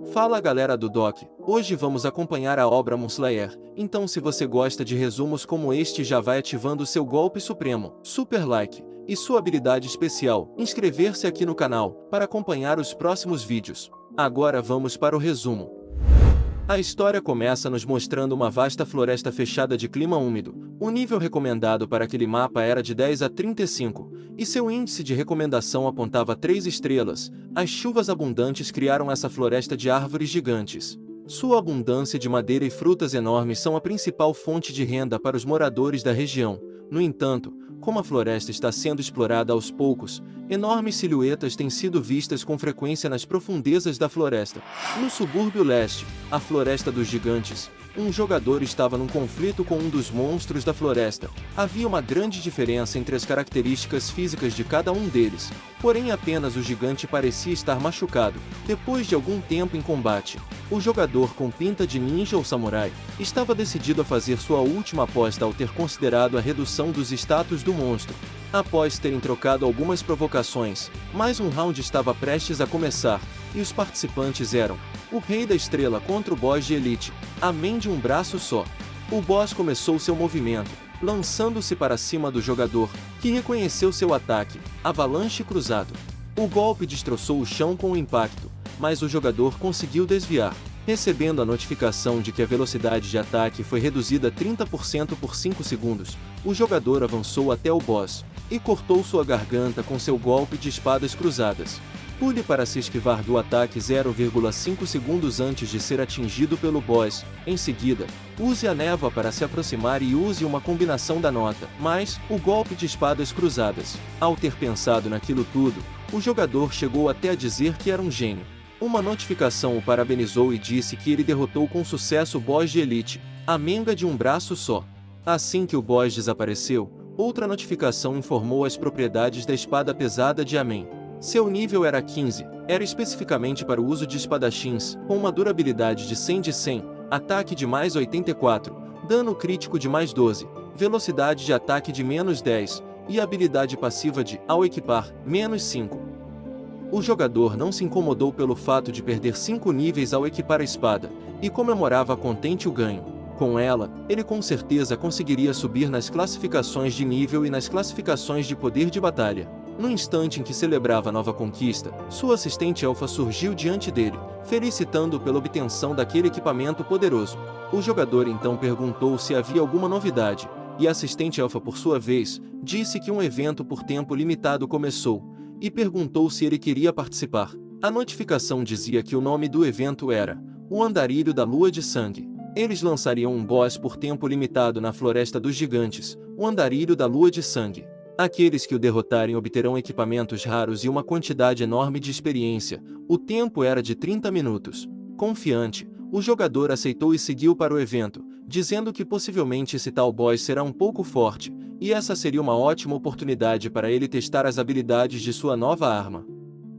Fala galera do Doc, hoje vamos acompanhar a obra Demon Slayer, então se você gosta de resumos como este já vai ativando seu golpe supremo, super like, e sua habilidade especial, inscrever-se aqui no canal, para acompanhar os próximos vídeos. Agora vamos para o resumo. A história começa nos mostrando uma vasta floresta fechada de clima úmido. O nível recomendado para aquele mapa era de 10 a 35, e seu índice de recomendação apontava 3 estrelas. As chuvas abundantes criaram essa floresta de árvores gigantes. Sua abundância de madeira e frutas enormes são a principal fonte de renda para os moradores da região. No entanto, como a floresta está sendo explorada aos poucos, enormes silhuetas têm sido vistas com frequência nas profundezas da floresta. No subúrbio leste, a Floresta dos Gigantes, um jogador estava num conflito com um dos monstros da floresta. Havia uma grande diferença entre as características físicas de cada um deles, porém apenas o gigante parecia estar machucado. Depois de algum tempo em combate, o jogador com pinta de ninja ou samurai estava decidido a fazer sua última aposta ao ter considerado a redução dos status do monstro. Após terem trocado algumas provocações, mais um round estava prestes a começar, e os participantes eram o Rei da Estrela contra o boss de Elite, Amém de um braço só. O boss começou seu movimento, lançando-se para cima do jogador, que reconheceu seu ataque, Avalanche Cruzado. O golpe destroçou o chão com o impacto, mas o jogador conseguiu desviar, recebendo a notificação de que a velocidade de ataque foi reduzida 30% por 5 segundos. O jogador avançou até o boss e cortou sua garganta com seu golpe de espadas cruzadas. Pule para se esquivar do ataque 0,5 segundos antes de ser atingido pelo boss. Em seguida, use a névoa para se aproximar e use uma combinação da nota, mais o golpe de espadas cruzadas. Ao ter pensado naquilo tudo, o jogador chegou até a dizer que era um gênio. Uma notificação o parabenizou e disse que ele derrotou com sucesso o boss de Elite, Amém de um braço só. Assim que o boss desapareceu, outra notificação informou as propriedades da espada pesada de Amém. Seu nível era 15, era especificamente para o uso de espadachins, com uma durabilidade de 100 de 100, ataque de mais 84, dano crítico de mais 12, velocidade de ataque de menos 10, e habilidade passiva de, ao equipar, menos 5. O jogador não se incomodou pelo fato de perder 5 níveis ao equipar a espada, e comemorava contente o ganho. Com ela, ele com certeza conseguiria subir nas classificações de nível e nas classificações de poder de batalha. No instante em que celebrava a nova conquista, sua assistente elfa surgiu diante dele, felicitando-o pela obtenção daquele equipamento poderoso. O jogador então perguntou se havia alguma novidade, e a assistente elfa por sua vez, disse que um evento por tempo limitado começou, e perguntou se ele queria participar. A notificação dizia que o nome do evento era o Andarilho da Lua de Sangue. Eles lançariam um boss por tempo limitado na Floresta dos Gigantes, o Andarilho da Lua de Sangue. Aqueles que o derrotarem obterão equipamentos raros e uma quantidade enorme de experiência. O tempo era de 30 minutos. Confiante, o jogador aceitou e seguiu para o evento, dizendo que possivelmente esse tal boss será um pouco forte, e essa seria uma ótima oportunidade para ele testar as habilidades de sua nova arma.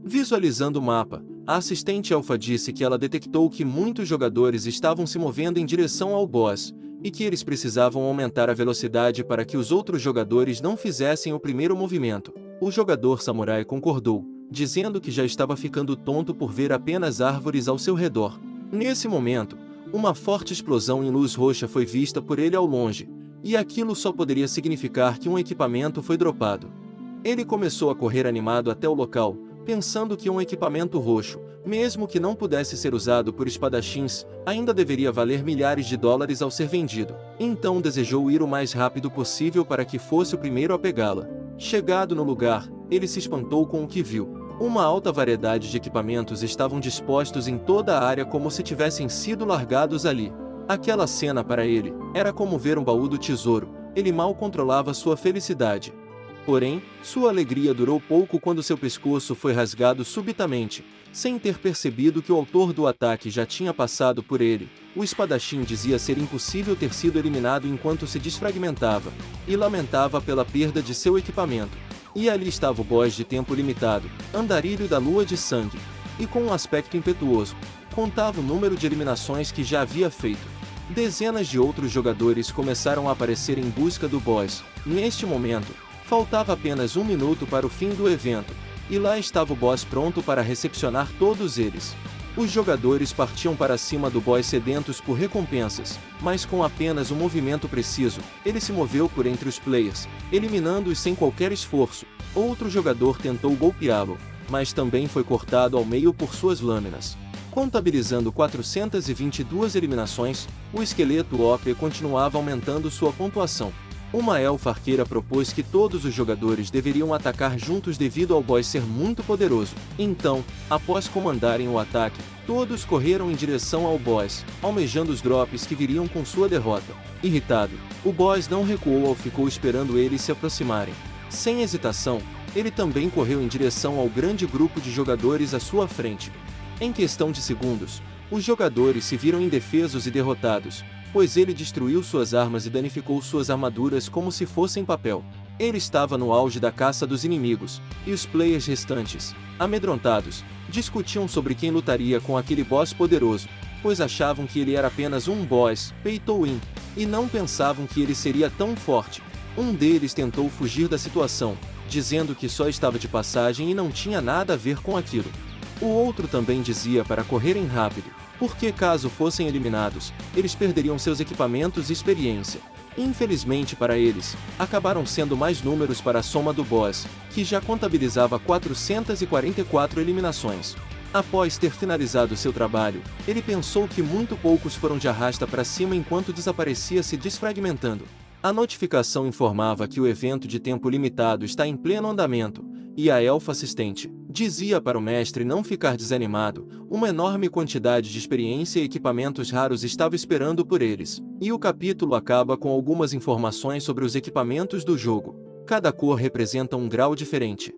Visualizando o mapa, a assistente elfa disse que ela detectou que muitos jogadores estavam se movendo em direção ao boss, e que eles precisavam aumentar a velocidade para que os outros jogadores não fizessem o primeiro movimento. O jogador samurai concordou, dizendo que já estava ficando tonto por ver apenas árvores ao seu redor. Nesse momento, uma forte explosão em luz roxa foi vista por ele ao longe, e aquilo só poderia significar que um equipamento foi dropado. Ele começou a correr animado até o local, pensando que um equipamento roxo, mesmo que não pudesse ser usado por espadachins, ainda deveria valer milhares de dólares ao ser vendido. Então desejou ir o mais rápido possível para que fosse o primeiro a pegá-la. Chegado no lugar, ele se espantou com o que viu. Uma alta variedade de equipamentos estavam dispostos em toda a área como se tivessem sido largados ali. Aquela cena para ele era como ver um baú do tesouro. Ele mal controlava sua felicidade. Porém, sua alegria durou pouco quando seu pescoço foi rasgado subitamente, sem ter percebido que o autor do ataque já tinha passado por ele. O espadachim dizia ser impossível ter sido eliminado enquanto se desfragmentava, e lamentava pela perda de seu equipamento. E ali estava o boss de tempo limitado, Andarilho da Lua de Sangue, e com um aspecto impetuoso, contava o número de eliminações que já havia feito. Dezenas de outros jogadores começaram a aparecer em busca do boss. Neste momento, faltava apenas 1 minuto para o fim do evento, e lá estava o boss pronto para recepcionar todos eles. Os jogadores partiam para cima do boy sedentos por recompensas, mas com apenas um movimento preciso, ele se moveu por entre os players, eliminando-os sem qualquer esforço. Outro jogador tentou golpeá-lo, mas também foi cortado ao meio por suas lâminas. Contabilizando 422 eliminações, o esqueleto OP continuava aumentando sua pontuação. Uma elfa arqueira propôs que todos os jogadores deveriam atacar juntos devido ao boss ser muito poderoso. Então, após comandarem o ataque, todos correram em direção ao boss, almejando os drops que viriam com sua derrota. Irritado, o boss não recuou ou ficou esperando eles se aproximarem. Sem hesitação, ele também correu em direção ao grande grupo de jogadores à sua frente. Em questão de segundos, os jogadores se viram indefesos e derrotados, pois ele destruiu suas armas e danificou suas armaduras como se fossem papel. Ele estava no auge da caça dos inimigos, e os players restantes, amedrontados, discutiam sobre quem lutaria com aquele boss poderoso, pois achavam que ele era apenas um boss, pay to win, e não pensavam que ele seria tão forte. Um deles tentou fugir da situação, dizendo que só estava de passagem e não tinha nada a ver com aquilo. O outro também dizia para correrem rápido, porque caso fossem eliminados, eles perderiam seus equipamentos e experiência. Infelizmente para eles, acabaram sendo mais números para a soma do boss, que já contabilizava 444 eliminações. Após ter finalizado seu trabalho, ele pensou que muito poucos foram de arrasta para cima enquanto desaparecia se desfragmentando. A notificação informava que o evento de tempo limitado está em pleno andamento, e a elfa assistente dizia para o mestre não ficar desanimado, uma enorme quantidade de experiência e equipamentos raros estava esperando por eles. E o capítulo acaba com algumas informações sobre os equipamentos do jogo. Cada cor representa um grau diferente.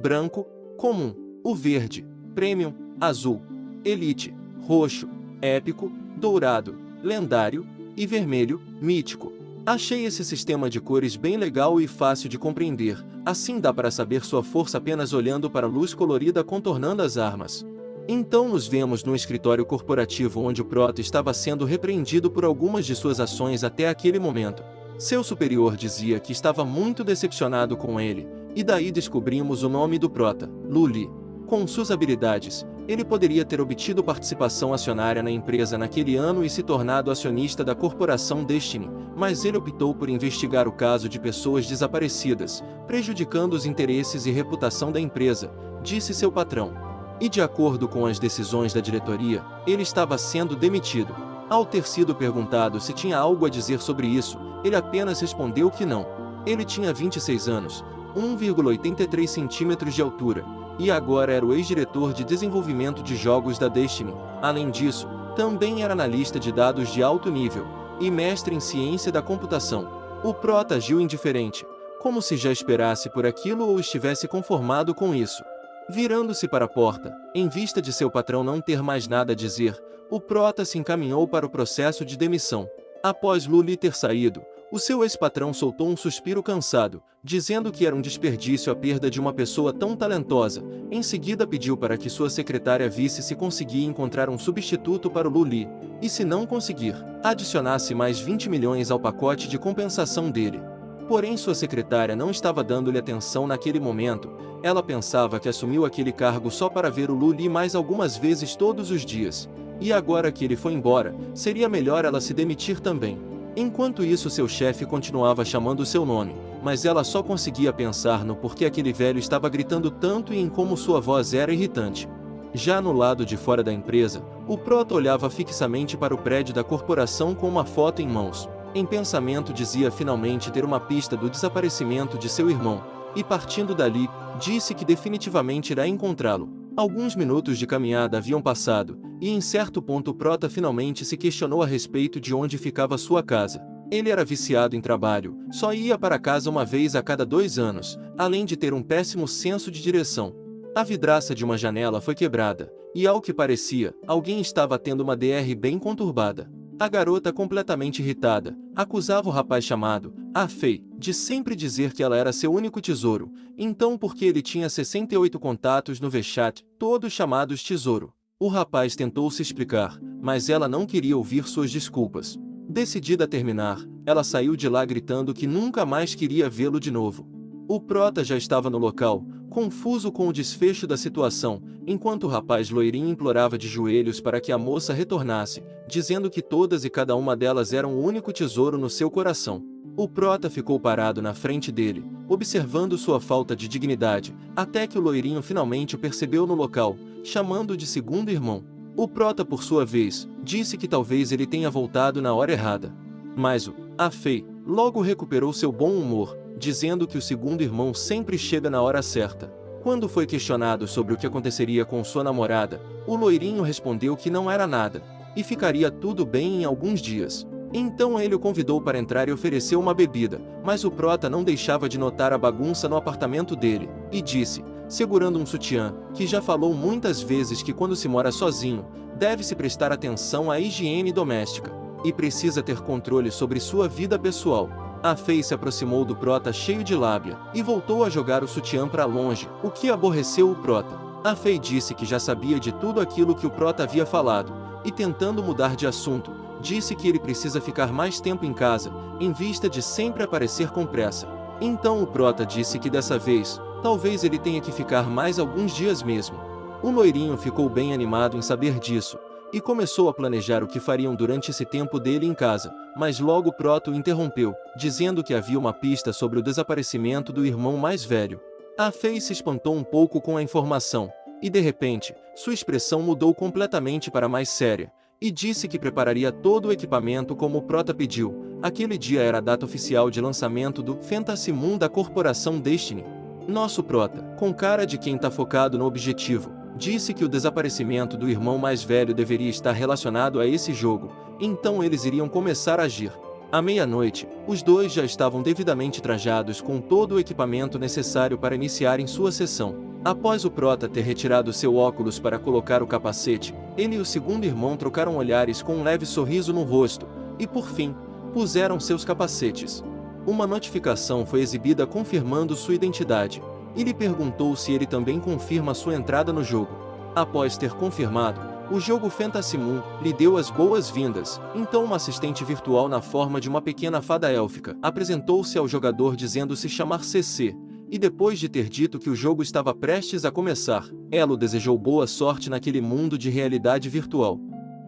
Branco, comum, o verde, premium, azul, elite, roxo, épico, dourado, lendário e vermelho, mítico. Achei esse sistema de cores bem legal e fácil de compreender, assim dá para saber sua força apenas olhando para a luz colorida contornando as armas. Então nos vemos no escritório corporativo onde o Prota estava sendo repreendido por algumas de suas ações até aquele momento. Seu superior dizia que estava muito decepcionado com ele, e daí descobrimos o nome do Prota, Luli. Com suas habilidades, ele poderia ter obtido participação acionária na empresa naquele ano e se tornado acionista da corporação Destiny, mas ele optou por investigar o caso de pessoas desaparecidas, prejudicando os interesses e reputação da empresa, disse seu patrão. E de acordo com as decisões da diretoria, ele estava sendo demitido. Ao ter sido perguntado se tinha algo a dizer sobre isso, ele apenas respondeu que não. Ele tinha 26 anos, 1,83 centímetros de altura, e agora era o ex-diretor de desenvolvimento de jogos da Destiny. Além disso, também era analista de dados de alto nível, e mestre em ciência da computação. O Prota agiu indiferente, como se já esperasse por aquilo ou estivesse conformado com isso. Virando-se para a porta, em vista de seu patrão não ter mais nada a dizer, o Prota se encaminhou para o processo de demissão. Após Luli ter saído, o seu ex-patrão soltou um suspiro cansado, dizendo que era um desperdício a perda de uma pessoa tão talentosa. Em seguida pediu para que sua secretária visse se conseguia encontrar um substituto para o Luli, e se não conseguir, adicionasse mais 20 milhões ao pacote de compensação dele. Porém sua secretária não estava dando-lhe atenção naquele momento, ela pensava que assumiu aquele cargo só para ver o Luli mais algumas vezes todos os dias, e agora que ele foi embora, seria melhor ela se demitir também. Enquanto isso seu chefe continuava chamando seu nome, mas ela só conseguia pensar no porquê aquele velho estava gritando tanto e em como sua voz era irritante. Já no lado de fora da empresa, o Prota olhava fixamente para o prédio da corporação com uma foto em mãos. Em pensamento dizia finalmente ter uma pista do desaparecimento de seu irmão, e partindo dali, disse que definitivamente irá encontrá-lo. Alguns minutos de caminhada haviam passado, e em certo ponto o Prota finalmente se questionou a respeito de onde ficava sua casa. Ele era viciado em trabalho, só ia para casa uma vez a cada 2 anos, além de ter um péssimo senso de direção. A vidraça de uma janela foi quebrada, e ao que parecia, alguém estava tendo uma DR bem conturbada. A garota, completamente irritada, acusava o rapaz chamado Afei de sempre dizer que ela era seu único tesouro, então porque ele tinha 68 contatos no VChat, todos chamados tesouro. O rapaz tentou se explicar, mas ela não queria ouvir suas desculpas. Decidida a terminar, ela saiu de lá gritando que nunca mais queria vê-lo de novo. O Prota já estava no local, Confuso com o desfecho da situação, enquanto o rapaz loirinho implorava de joelhos para que a moça retornasse, dizendo que todas e cada uma delas eram o único tesouro no seu coração. O prota ficou parado na frente dele, observando sua falta de dignidade, até que o loirinho finalmente o percebeu no local, chamando-o de segundo irmão. O prota, por sua vez, disse que talvez ele tenha voltado na hora errada. Mas o Afei logo recuperou seu bom humor, dizendo que o segundo irmão sempre chega na hora certa. Quando foi questionado sobre o que aconteceria com sua namorada, o loirinho respondeu que não era nada, e ficaria tudo bem em alguns dias. Então ele o convidou para entrar e ofereceu uma bebida, mas o prota não deixava de notar a bagunça no apartamento dele, e disse, segurando um sutiã, que já falou muitas vezes que quando se mora sozinho, deve-se prestar atenção à higiene doméstica, e precisa ter controle sobre sua vida pessoal. Afei se aproximou do prota cheio de lábia, e voltou a jogar o sutiã para longe, o que aborreceu o prota. Afei disse que já sabia de tudo aquilo que o prota havia falado, e tentando mudar de assunto, disse que ele precisa ficar mais tempo em casa, em vista de sempre aparecer com pressa. Então o prota disse que dessa vez, talvez ele tenha que ficar mais alguns dias mesmo. O loirinho ficou bem animado em saber disso, e começou a planejar o que fariam durante esse tempo dele em casa, mas logo o prota o interrompeu, dizendo que havia uma pista sobre o desaparecimento do irmão mais velho. Afei se espantou um pouco com a informação, e de repente, sua expressão mudou completamente para mais séria, e disse que prepararia todo o equipamento como o prota pediu. Aquele dia era a data oficial de lançamento do Fantasy Moon da corporação Destiny. Nosso prota, com cara de quem tá focado no objetivo, disse que o desaparecimento do irmão mais velho deveria estar relacionado a esse jogo, então eles iriam começar a agir. À meia-noite, os dois já estavam devidamente trajados com todo o equipamento necessário para iniciarem sua sessão. Após o prota ter retirado seu óculos para colocar o capacete, ele e o segundo irmão trocaram olhares com um leve sorriso no rosto, e por fim, puseram seus capacetes. Uma notificação foi exibida confirmando sua identidade, e lhe perguntou se ele também confirma sua entrada no jogo. Após ter confirmado, o jogo Fantasy Moon lhe deu as boas-vindas, então uma assistente virtual na forma de uma pequena fada élfica apresentou-se ao jogador dizendo se chamar CC, e depois de ter dito que o jogo estava prestes a começar, ela o desejou boa sorte naquele mundo de realidade virtual.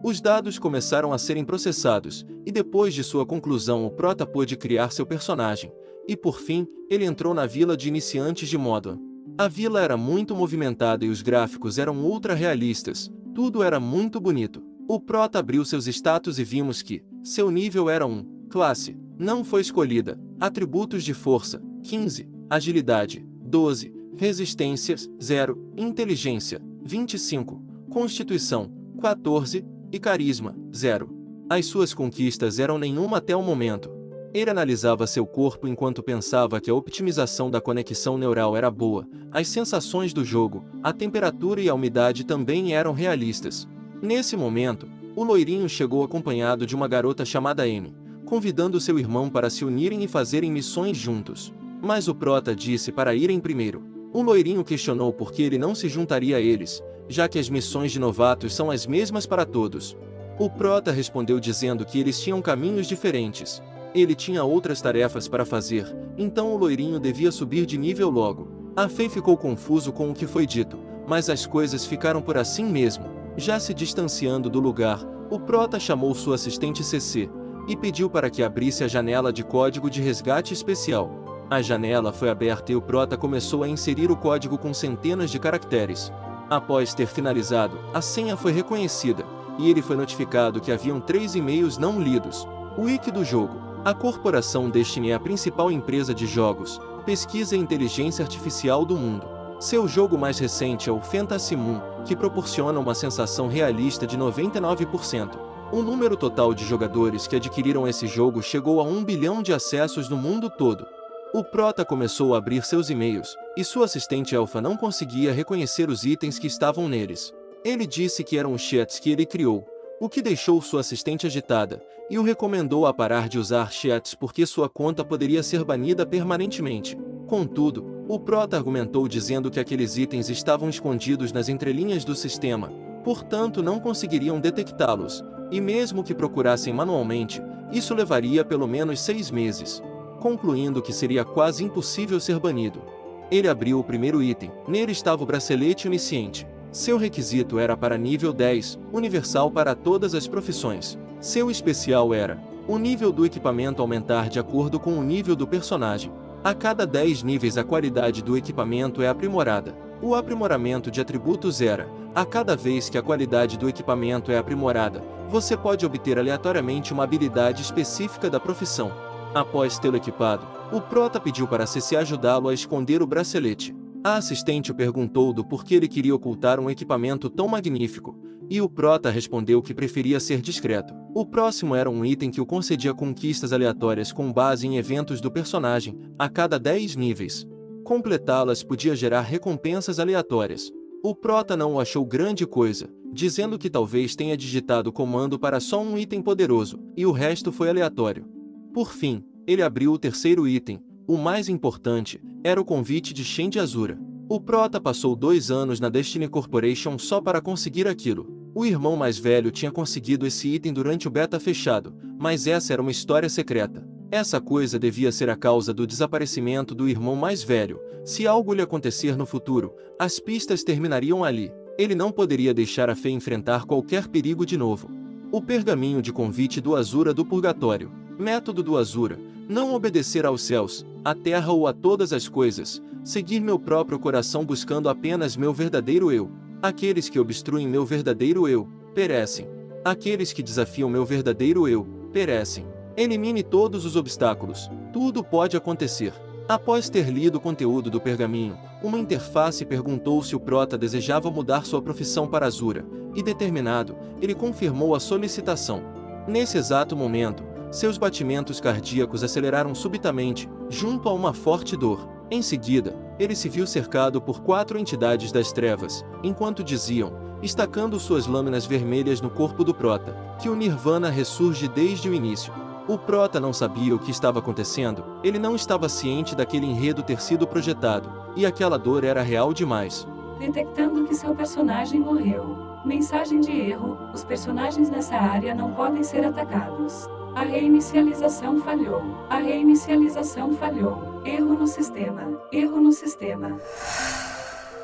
Os dados começaram a serem processados, e depois de sua conclusão o prota pôde criar seu personagem, e por fim, ele entrou na vila de iniciantes de Modon. A vila era muito movimentada e os gráficos eram ultra realistas, tudo era muito bonito. O prota abriu seus status e vimos que seu nível era 1, classe, não foi escolhida, atributos de força, 15, agilidade, 12, resistência, 0, inteligência, 25, constituição, 14, e carisma, 0. As suas conquistas eram nenhuma até o momento. Ele analisava seu corpo enquanto pensava que a optimização da conexão neural era boa, as sensações do jogo, a temperatura e a umidade também eram realistas. Nesse momento, o loirinho chegou acompanhado de uma garota chamada Amy, convidando seu irmão para se unirem e fazerem missões juntos. Mas o prota disse para irem primeiro. O loirinho questionou por que ele não se juntaria a eles, já que as missões de novatos são as mesmas para todos. O prota respondeu dizendo que eles tinham caminhos diferentes. Ele tinha outras tarefas para fazer, então o loirinho devia subir de nível logo. Afei ficou confuso com o que foi dito, mas as coisas ficaram por assim mesmo. Já se distanciando do lugar, o prota chamou sua assistente CC, e pediu para que abrisse a janela de código de resgate especial. A janela foi aberta e o prota começou a inserir o código com centenas de caracteres. Após ter finalizado, a senha foi reconhecida, e ele foi notificado que haviam 3 e-mails não lidos. O wiki do jogo. A corporação Destiny é a principal empresa de jogos, pesquisa e inteligência artificial do mundo. Seu jogo mais recente é o Fantasy Moon, que proporciona uma sensação realista de 99%. O número total de jogadores que adquiriram esse jogo chegou a 1 bilhão de acessos no mundo todo. O prota começou a abrir seus e-mails, e sua assistente elfa não conseguia reconhecer os itens que estavam neles. Ele disse que eram os chats que ele criou, o que deixou sua assistente agitada, e o recomendou a parar de usar chats porque sua conta poderia ser banida permanentemente. Contudo, o prota argumentou dizendo que aqueles itens estavam escondidos nas entrelinhas do sistema, portanto não conseguiriam detectá-los, e mesmo que procurassem manualmente, isso levaria pelo menos 6 meses, concluindo que seria quase impossível ser banido. Ele abriu o primeiro item, nele estava o bracelete onisciente. Seu requisito era para nível 10, universal para todas as profissões. Seu especial era o nível do equipamento aumentar de acordo com o nível do personagem. A cada 10 níveis a qualidade do equipamento é aprimorada. O aprimoramento de atributos era: a cada vez que a qualidade do equipamento é aprimorada, você pode obter aleatoriamente uma habilidade específica da profissão. Após tê-lo equipado, o prota pediu para Ceci ajudá-lo a esconder o bracelete. A assistente o perguntou do porquê ele queria ocultar um equipamento tão magnífico, e o prota respondeu que preferia ser discreto. O próximo era um item que o concedia conquistas aleatórias com base em eventos do personagem, a cada 10 níveis. Completá-las podia gerar recompensas aleatórias. O prota não o achou grande coisa, dizendo que talvez tenha digitado o comando para só um item poderoso, e o resto foi aleatório. Por fim, ele abriu o terceiro item. O mais importante era o convite de Shen de Azura. O prota passou 2 anos na Destiny Corporation só para conseguir aquilo. O irmão mais velho tinha conseguido esse item durante o beta fechado, mas essa era uma história secreta. Essa coisa devia ser a causa do desaparecimento do irmão mais velho. Se algo lhe acontecer no futuro, as pistas terminariam ali. Ele não poderia deixar a Fê enfrentar qualquer perigo de novo. O pergaminho de convite do Azura do Purgatório. Método do Azura: não obedecer aos céus, à terra ou a todas as coisas, seguir meu próprio coração buscando apenas meu verdadeiro eu. Aqueles que obstruem meu verdadeiro eu, perecem. Aqueles que desafiam meu verdadeiro eu, perecem. Elimine todos os obstáculos. Tudo pode acontecer. Após ter lido o conteúdo do pergaminho, uma interface perguntou se o prota desejava mudar sua profissão para Azura, e determinado, ele confirmou a solicitação. Nesse exato momento, seus batimentos cardíacos aceleraram subitamente, junto a uma forte dor. Em seguida, ele se viu cercado por 4 entidades das trevas, enquanto diziam, estacando suas lâminas vermelhas no corpo do prota, que o Nirvana ressurge desde o início. O prota não sabia o que estava acontecendo, ele não estava ciente daquele enredo ter sido projetado, e aquela dor era real demais. Detectando que seu personagem morreu. Mensagem de erro: os personagens nessa área não podem ser atacados. A reinicialização falhou. A reinicialização falhou. Erro no sistema. Erro no sistema.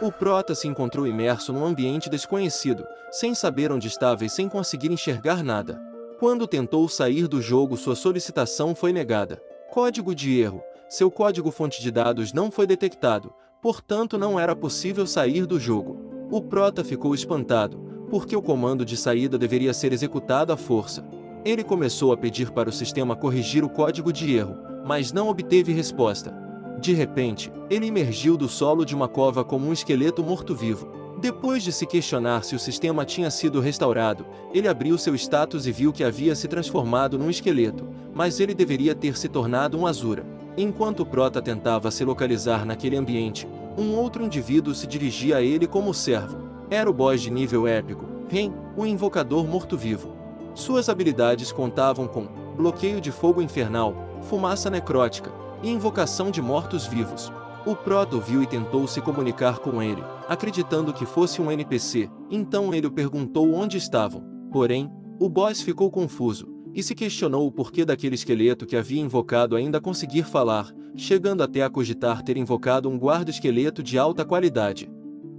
O prota se encontrou imerso num ambiente desconhecido, sem saber onde estava e sem conseguir enxergar nada. Quando tentou sair do jogo, sua solicitação foi negada. Código de erro: seu código-fonte de dados não foi detectado, portanto não era possível sair do jogo. O prota ficou espantado, porque o comando de saída deveria ser executado à força. Ele começou a pedir para o sistema corrigir o código de erro, mas não obteve resposta. De repente, ele emergiu do solo de uma cova como um esqueleto morto-vivo. Depois de se questionar se o sistema tinha sido restaurado, ele abriu seu status e viu que havia se transformado num esqueleto, mas ele deveria ter se tornado um Azura. Enquanto o prota tentava se localizar naquele ambiente, um outro indivíduo se dirigia a ele como servo. Era o boss de nível épico, Ren, o invocador morto-vivo. Suas habilidades contavam com bloqueio de fogo infernal, fumaça necrótica e invocação de mortos-vivos. O prota o viu e tentou se comunicar com ele, acreditando que fosse um NPC, então ele o perguntou onde estavam. Porém, o boss ficou confuso, e se questionou o porquê daquele esqueleto que havia invocado ainda conseguir falar, chegando até a cogitar ter invocado um guarda-esqueleto de alta qualidade.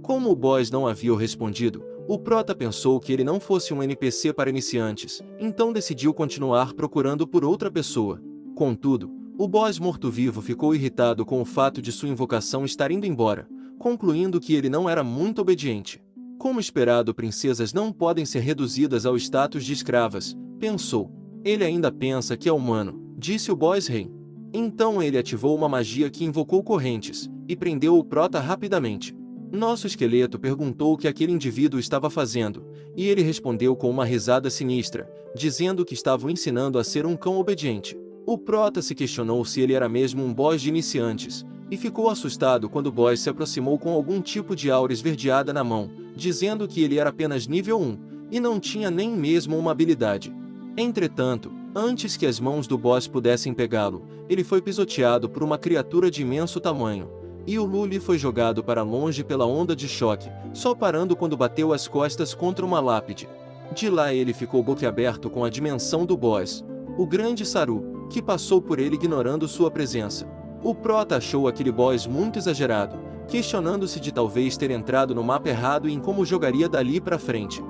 Como o boss não havia respondido, o prota pensou que ele não fosse um NPC para iniciantes, então decidiu continuar procurando por outra pessoa. Contudo, o boss morto-vivo ficou irritado com o fato de sua invocação estar indo embora, concluindo que ele não era muito obediente. Como esperado, princesas não podem ser reduzidas ao status de escravas, pensou. Ele ainda pensa que é humano, disse o boss rei. Então ele ativou uma magia que invocou correntes, e prendeu o prota rapidamente. Nosso esqueleto perguntou o que aquele indivíduo estava fazendo, e ele respondeu com uma risada sinistra, dizendo que estava o ensinando a ser um cão obediente. O prota se questionou se ele era mesmo um boss de iniciantes, e ficou assustado quando o boss se aproximou com algum tipo de aura esverdeada na mão, dizendo que ele era apenas nível 1, e não tinha nem mesmo uma habilidade. Entretanto, antes que as mãos do boss pudessem pegá-lo, ele foi pisoteado por uma criatura de imenso tamanho, e o Luli foi jogado para longe pela onda de choque, só parando quando bateu as costas contra uma lápide. De lá ele ficou boquiaberto com a dimensão do boss, o grande Saru, que passou por ele ignorando sua presença. O prota achou aquele boss muito exagerado, questionando-se de talvez ter entrado no mapa errado e em como jogaria dali pra frente.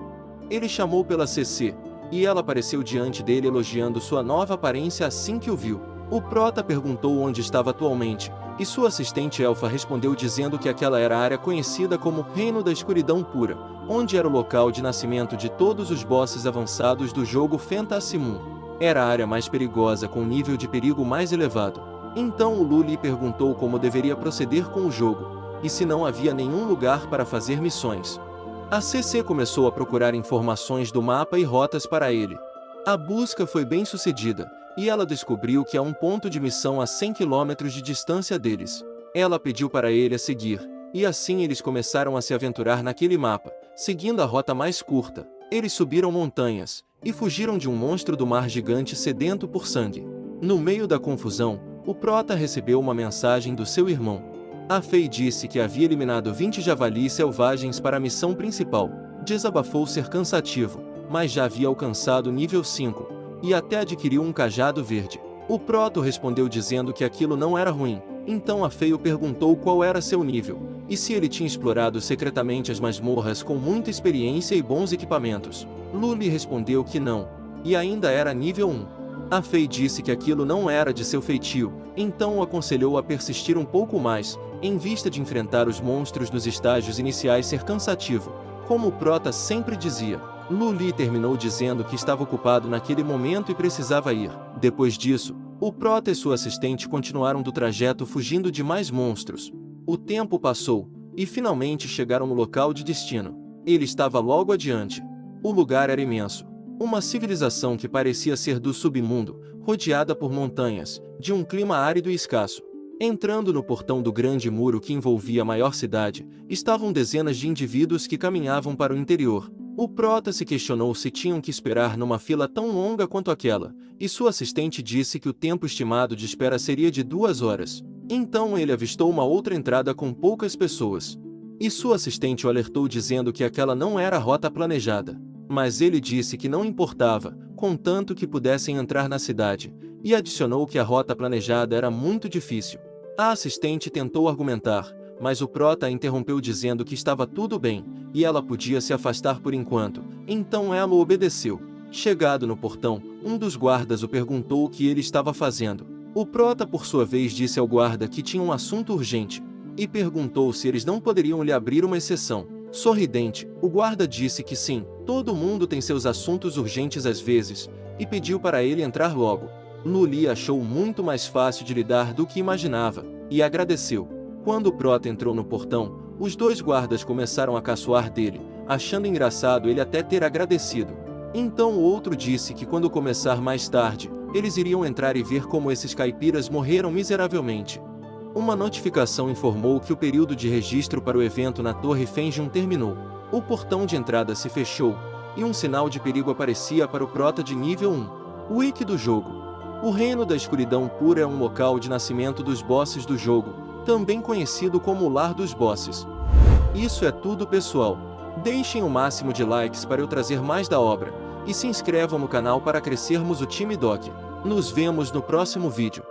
Ele chamou pela CC, e ela apareceu diante dele elogiando sua nova aparência assim que o viu. O prota perguntou onde estava atualmente, e sua assistente Elfa respondeu dizendo que aquela era a área conhecida como Reino da Escuridão Pura, onde era o local de nascimento de todos os bosses avançados do jogo Fantasy Moon. Era a área mais perigosa com o nível de perigo mais elevado. Então o Lu lhe perguntou como deveria proceder com o jogo, e se não havia nenhum lugar para fazer missões. A CC começou a procurar informações do mapa e rotas para ele. A busca foi bem sucedida, e ela descobriu que há um ponto de missão a 100 km de distância deles. Ela pediu para ele a seguir, e assim eles começaram a se aventurar naquele mapa, seguindo a rota mais curta. Eles subiram montanhas, e fugiram de um monstro do mar gigante sedento por sangue. No meio da confusão, o prota recebeu uma mensagem do seu irmão. A Fei disse que havia eliminado 20 javalis selvagens para a missão principal. Desabafou ser cansativo, mas já havia alcançado nível 5, e até adquiriu um cajado verde. O proto respondeu dizendo que aquilo não era ruim, então a Fei o perguntou qual era seu nível, e se ele tinha explorado secretamente as masmorras com muita experiência e bons equipamentos. Luli respondeu que não, e ainda era nível 1. A Fei disse que aquilo não era de seu feitio, então o aconselhou a persistir um pouco mais, em vista de enfrentar os monstros nos estágios iniciais ser cansativo, como o prota sempre dizia. Luli terminou dizendo que estava ocupado naquele momento e precisava ir. Depois disso, o prota e sua assistente continuaram do trajeto fugindo de mais monstros. O tempo passou, e finalmente chegaram no local de destino. Ele estava logo adiante. O lugar era imenso. Uma civilização que parecia ser do submundo, rodeada por montanhas, de um clima árido e escasso. Entrando no portão do grande muro que envolvia a maior cidade, estavam dezenas de indivíduos que caminhavam para o interior. O prota se questionou se tinham que esperar numa fila tão longa quanto aquela, e sua assistente disse que o tempo estimado de espera seria de 2 horas. Então ele avistou uma outra entrada com poucas pessoas. E sua assistente o alertou dizendo que aquela não era a rota planejada. Mas ele disse que não importava, contanto que pudessem entrar na cidade, e adicionou que a rota planejada era muito difícil. A assistente tentou argumentar, mas o prota a interrompeu dizendo que estava tudo bem, e ela podia se afastar por enquanto, então ela o obedeceu. Chegado no portão, um dos guardas o perguntou o que ele estava fazendo. O prota por sua vez disse ao guarda que tinha um assunto urgente, e perguntou se eles não poderiam lhe abrir uma exceção. Sorridente, o guarda disse que sim, todo mundo tem seus assuntos urgentes às vezes, e pediu para ele entrar logo. Luli achou muito mais fácil de lidar do que imaginava, e agradeceu. Quando o prota entrou no portão, os 2 guardas começaram a caçoar dele, achando engraçado ele até ter agradecido. Então o outro disse que quando começar mais tarde, eles iriam entrar e ver como esses caipiras morreram miseravelmente. Uma notificação informou que o período de registro para o evento na Torre Fenjun terminou. O portão de entrada se fechou, e um sinal de perigo aparecia para o prota de nível 1. Wiki do jogo. O Reino da Escuridão Pura é um local de nascimento dos bosses do jogo, também conhecido como o Lar dos Bosses. Isso é tudo, pessoal. Deixem o máximo de likes para eu trazer mais da obra, e se inscrevam no canal para crescermos o time Doc. Nos vemos no próximo vídeo.